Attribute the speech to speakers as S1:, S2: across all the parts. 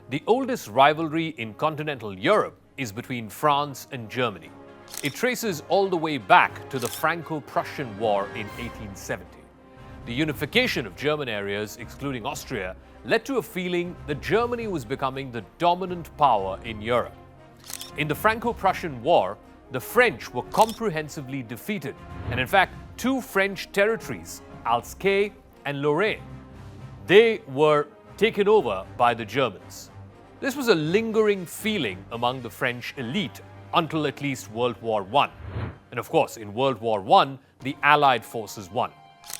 S1: The oldest rivalry in continental Europe is between France and Germany. It traces all the way back to the Franco-Prussian War in 1870. The unification of German areas, excluding Austria, led to a feeling that Germany was becoming the dominant power in Europe. In the Franco-Prussian War, the French were comprehensively defeated, and in fact, two French territories, Alsace and Lorraine, they were taken over by the Germans. This was a lingering feeling among the French elite until at least World War I. And of course, in World War I, the Allied forces won.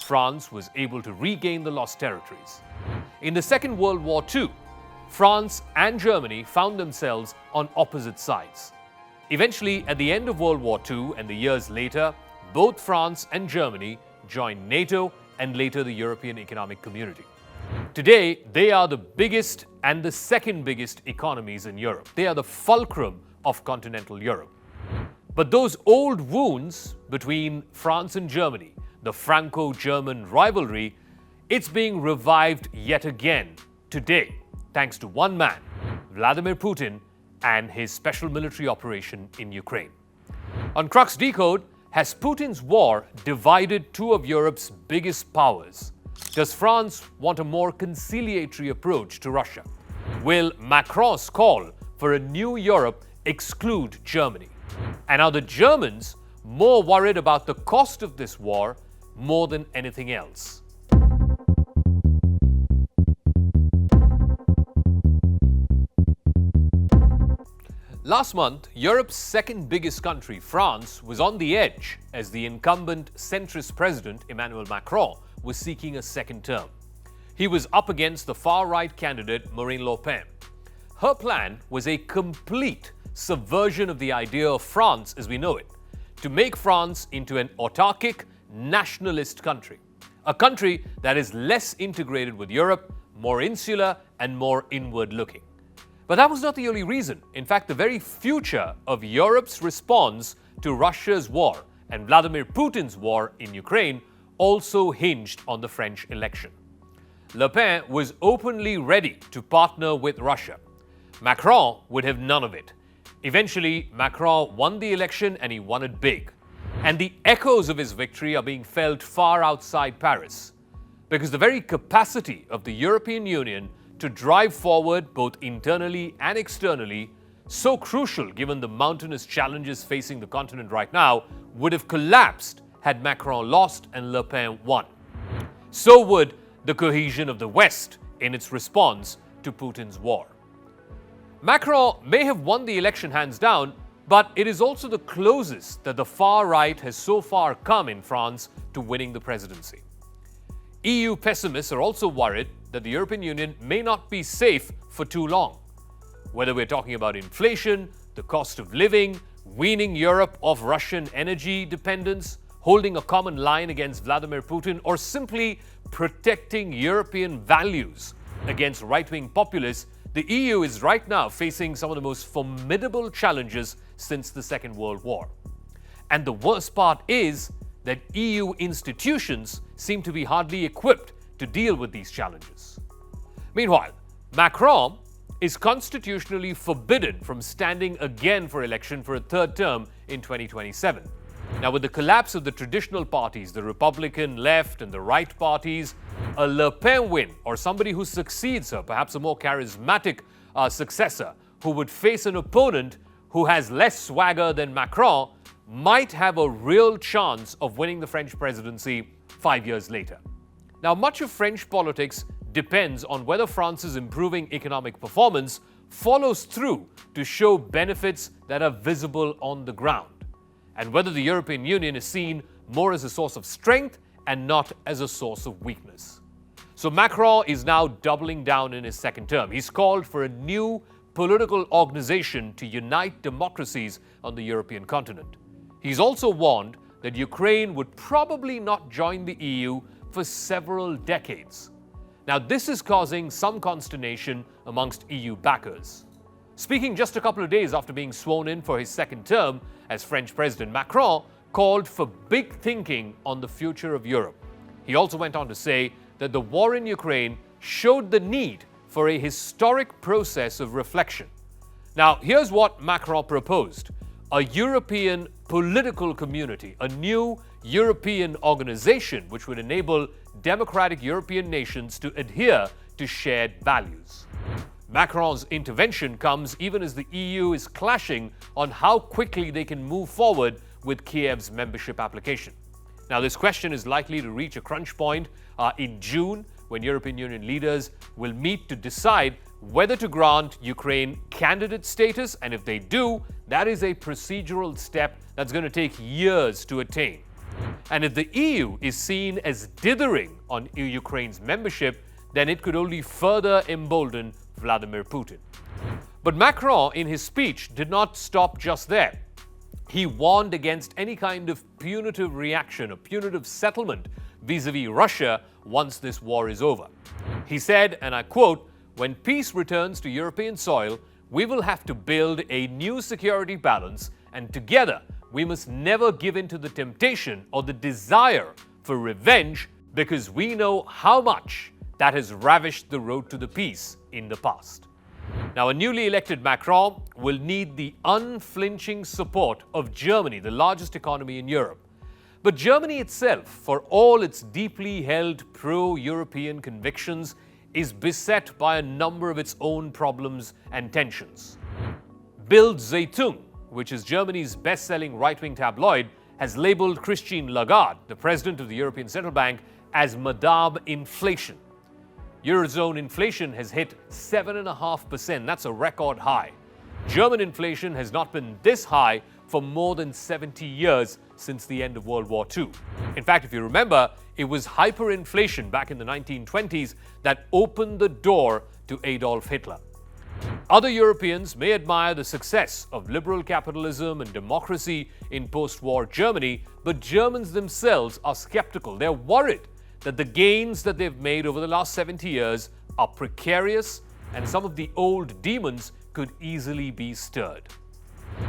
S1: France was able to regain the lost territories. In the Second World War II, France and Germany found themselves on opposite sides. Eventually, at the end of World War II and the years later, both France and Germany joined NATO and later the European Economic Community. Today, they are the biggest and the second biggest economies in Europe. They are the fulcrum of continental Europe. But those old wounds between France and Germany, the Franco-German rivalry, it's being revived yet again today, thanks to one man, Vladimir Putin, and his special military operation in Ukraine. On Crux DeCode, has Putin's war divided two of Europe's biggest powers? Does France want a more conciliatory approach to Russia? Will Macron's call for a new Europe exclude Germany? And are the Germans more worried about the cost of this war more than anything else? Last month, Europe's second biggest country, France, was on the edge as the incumbent centrist president, Emmanuel Macron, was seeking a second term. He was up against the far-right candidate, Marine Le Pen. Her plan was a complete subversion of the idea of France as we know it, to make France into an autarkic, nationalist country. A country that is less integrated with Europe, more insular, and more inward-looking. But that was not the only reason. In fact, the very future of Europe's response to Russia's war and Vladimir Putin's war in Ukraine also hinged on the French election. Le Pen was openly ready to partner with Russia. Macron would have none of it. Eventually, Macron won the election and he won it big. And the echoes of his victory are being felt far outside Paris, because the very capacity of the European Union to drive forward both internally and externally, so crucial given the mountainous challenges facing the continent right now, would have collapsed had Macron lost and Le Pen won. So would the cohesion of the West in its response to Putin's war. Macron may have won the election hands down, but it is also the closest that the far right has so far come in France to winning the presidency. EU pessimists are also worried that the European Union may not be safe for too long. Whether we're talking about inflation, the cost of living, weaning Europe of Russian energy dependence, holding a common line against Vladimir Putin, or simply protecting European values against right-wing populists, the EU is right now facing some of the most formidable challenges since the Second World War. And the worst part is that EU institutions seem to be hardly equipped to deal with these challenges. Meanwhile, Macron is constitutionally forbidden from standing again for election for a third term in 2027. Now, with the collapse of the traditional parties, the Republican left and the right parties, a Le Pen win, or somebody who succeeds her, perhaps a more charismatic successor, who would face an opponent who has less swagger than Macron, might have a real chance of winning the French presidency 5 years later. Now, much of French politics depends on whether France's improving economic performance follows through to show benefits that are visible on the ground, and whether the European Union is seen more as a source of strength and not as a source of weakness. So Macron is now doubling down in his second term. He's called for a new political organization to unite democracies on the European continent. He's also warned that Ukraine would probably not join the EU for several decades. Now, this is causing some consternation amongst EU backers. Speaking just a couple of days after being sworn in for his second term as French President, Macron called for big thinking on the future of Europe. He also went on to say that the war in Ukraine showed the need for a historic process of reflection. Now, here's what Macron proposed: a European political community, a new European organization which would enable democratic European nations to adhere to shared values. Macron's intervention comes even as the EU is clashing on how quickly they can move forward with Kiev's membership application. Now, this question is likely to reach a crunch point in June, when European Union leaders will meet to decide whether to grant Ukraine candidate status, and if they do, that is a procedural step that's going to take years to attain. And if the EU is seen as dithering on Ukraine's membership, then it could only further embolden Vladimir Putin. But Macron, in his speech, did not stop just there. He warned against any kind of punitive reaction, a punitive settlement vis-à-vis Russia once this war is over. He said, and I quote, "When peace returns to European soil, we will have to build a new security balance, and together we must never give in to the temptation or the desire for revenge, because we know how much that has ravished the road to the peace in the past." Now, a newly elected Macron will need the unflinching support of Germany, the largest economy in Europe. But Germany itself, for all its deeply held pro-European convictions, is beset by a number of its own problems and tensions. Bild Zeitung, which is Germany's best-selling right-wing tabloid, has labeled Christine Lagarde, the president of the European Central Bank, as Madame Inflation. Eurozone inflation has hit 7.5%. That's a record high. German inflation has not been this high for more than 70 years since the end of World War II. In fact, if you remember, it was hyperinflation back in the 1920s that opened the door to Adolf Hitler. Other Europeans may admire the success of liberal capitalism and democracy in post-war Germany, but Germans themselves are skeptical. They're worried that the gains that they've made over the last 70 years are precarious, and some of the old demons could easily be stirred.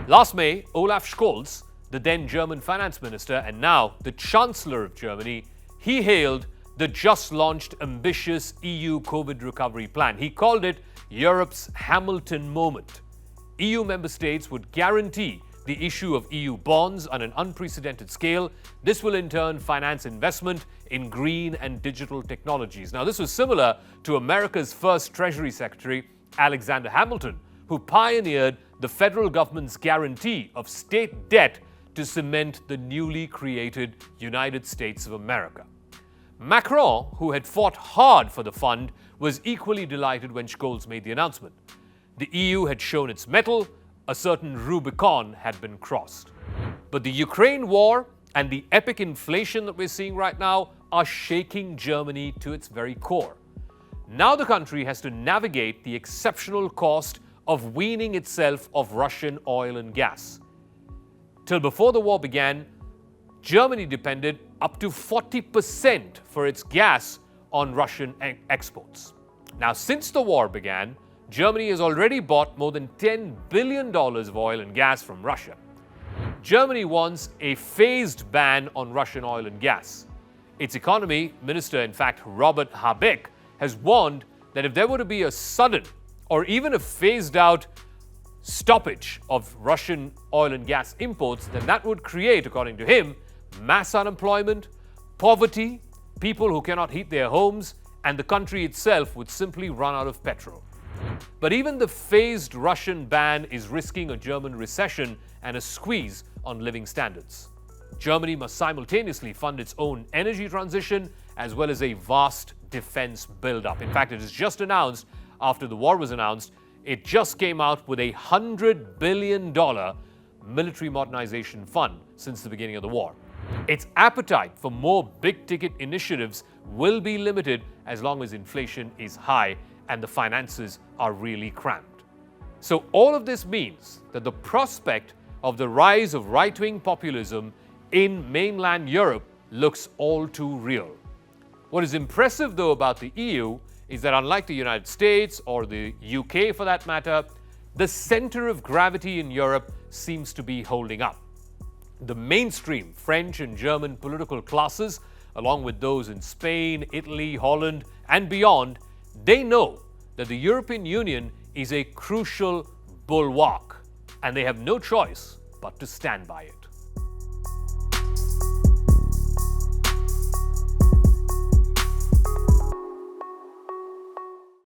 S1: Last May, Olaf Scholz, the then German finance minister and now the Chancellor of Germany, he hailed the just-launched ambitious EU COVID recovery plan. He called it Europe's Hamilton moment. EU member states would guarantee the issue of EU bonds on an unprecedented scale. This will in turn finance investment in green and digital technologies. Now, this was similar to America's first Treasury Secretary, Alexander Hamilton, who pioneered the federal government's guarantee of state debt to cement the newly created United States of America. Macron, who had fought hard for the fund, was equally delighted when Scholz made the announcement. The EU had shown its mettle, a certain Rubicon had been crossed. But the Ukraine war and the epic inflation that we're seeing right now are shaking Germany to its very core. Now the country has to navigate the exceptional cost of weaning itself of Russian oil and gas. Till before the war began, Germany depended up to 40% for its gas on Russian exports. Now, since the war began, Germany has already bought more than $10 billion of oil and gas from Russia. Germany wants a phased ban on Russian oil and gas. Its economy minister, in fact, Robert Habeck, has warned that if there were to be a sudden or even a phased-out stoppage of Russian oil and gas imports, then that would create, according to him, mass unemployment, poverty, people who cannot heat their homes, and the country itself would simply run out of petrol. But even the phased Russian ban is risking a German recession and a squeeze on living standards. Germany must simultaneously fund its own energy transition as well as a vast defense build-up. In fact, it is just announced, after the war was announced, it just came out with a $100 billion military modernization fund since the beginning of the war. Its appetite for more big-ticket initiatives will be limited as long as inflation is high and the finances are really cramped. So all of this means that the prospect of the rise of right-wing populism in mainland Europe looks all too real. What is impressive, though, about the EU is that unlike the United States or the UK for that matter, the center of gravity in Europe seems to be holding up. The mainstream French and German political classes, along with those in Spain, Italy, Holland, and beyond, they know that the European Union is a crucial bulwark, and they have no choice but to stand by it.